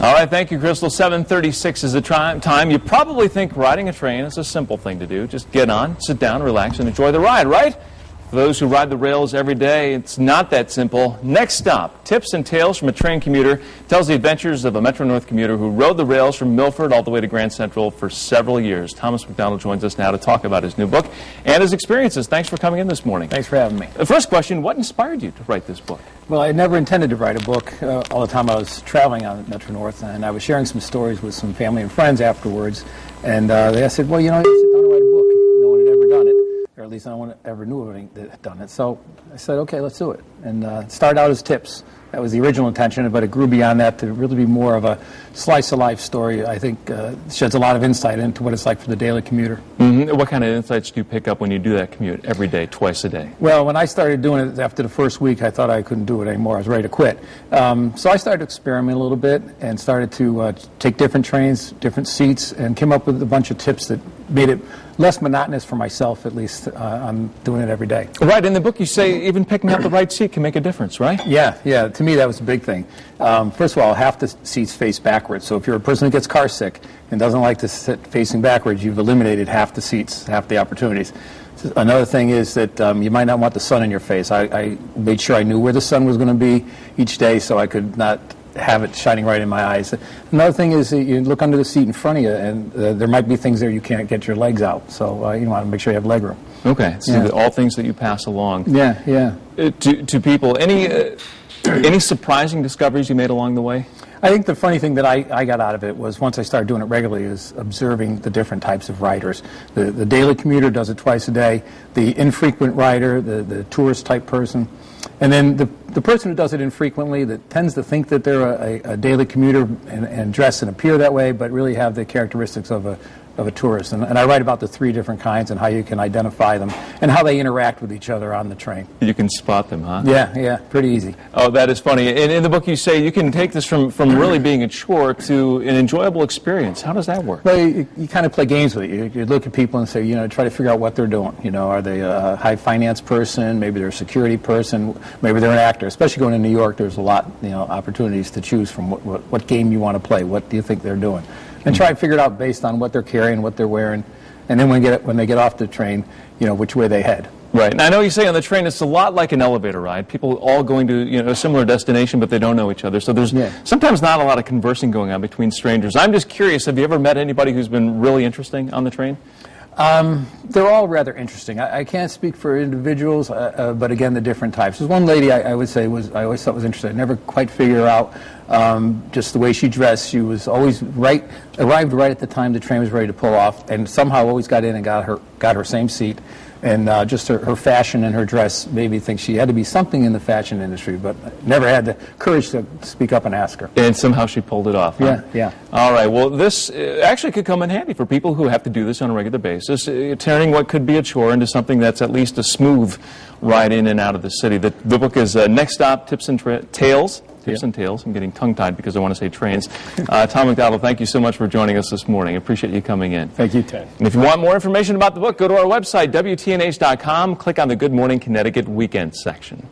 All right, thank you, Crystal. 7:36 is the time. You probably think riding a train is a simple thing to do. Just get on, sit down, relax, and enjoy the ride, right? For those who ride the rails every day, it's not that simple. Next stop, Tips and Tales from a Train Commuter, tells the adventures of a Metro-North commuter who rode the rails from Milford all the way to Grand Central for several years. Thomas McDonald joins us now to talk about his new book and his experiences. Thanks for coming in this morning. Thanks for having me. The first question, what inspired you to write this book? Well, I never intended to write a book. All the time I was traveling on Metro-North, and I was sharing some stories with some family and friends afterwards, and they said, well, you know, you sit down and write a book. No one had ever done it, or at least no one ever knew of anyone that had done it. So I said, okay, let's do it. And it started out as tips. That was the original intention, but it grew beyond that to really be more of a slice-of-life story. I think sheds a lot of insight into what it's like for the daily commuter. Mm-hmm. What kind of insights do you pick up when you do that commute every day, twice a day? Well, when I started doing it after the first week, I thought I couldn't do it anymore. I was ready to quit. So I started to experiment a little bit and started to take different trains, different seats, and came up with a bunch of tips that made it less monotonous for myself, at least. I'm doing it every day. Right. In the book, you say even picking out the right seat can make a difference, right? Yeah. To me, that was a big thing. First of all, half the seats face backwards. So if you're a person who gets car sick and doesn't like to sit facing backwards, you've eliminated half the seats, half the opportunities. Another thing is that you might not want the sun in your face. I made sure I knew where the sun was going to be each day so I could not have it shining right in my eyes. Another thing is that you look under the seat in front of you, and there might be things there you can't get your legs out. So you want to make sure you have leg room. Okay, so all things that you pass along. Yeah. To people, any surprising discoveries you made along the way? I think the funny thing that I got out of it was once I started doing it regularly is observing the different types of riders. The daily commuter does it twice a day, the infrequent rider, the tourist type person, and then the person who does it infrequently that tends to think that they're a daily commuter and dress and appear that way, but really have the characteristics of a tourist. And I write about the three different kinds and how you can identify them and how they interact with each other on the train. You can spot them, huh? Yeah, pretty easy. Oh, that is funny. And in the book you say you can take this from really being a chore to an enjoyable experience. How does that work? Well, you kind of play games with it. You look at people and say, try to figure out what they're doing. Are they a high finance person? Maybe they're a security person. Maybe they're an actor. Especially going to New York, there's a lot, opportunities to choose from what game you want to play. What do you think they're doing? And try to figure it out based on what they're carrying, what they're wearing, and then when they get off the train, which way they head. Right. And I know you say on the train it's a lot like an elevator ride. People all going to a similar destination, but they don't know each other. So there's sometimes not a lot of conversing going on between strangers. I'm just curious, have you ever met anybody who's been really interesting on the train? They're all rather interesting. I can't speak for individuals, but again, the different types. There's one lady I would say I always thought was interesting. I never quite figure her out just the way she dressed. She was always arrived right at the time the train was ready to pull off, and somehow always got in and got her same seat. And just her fashion and her dress made me think she had to be something in the fashion industry, but never had the courage to speak up and ask her. And somehow she pulled it off. Huh? Yeah. All right. Well, this actually could come in handy for people who have to do this on a regular basis, turning what could be a chore into something that's at least a smooth ride in and out of the city. The book is Next Stop, Tips and Tales. Tips and Tales. I'm getting tongue-tied because I want to say trains. Tom McDonald, thank you so much for joining us this morning. I appreciate you coming in. Thank you, Ted. And if you want more information about the book, go to our website, WTNH.com. Click on the Good Morning Connecticut Weekend section.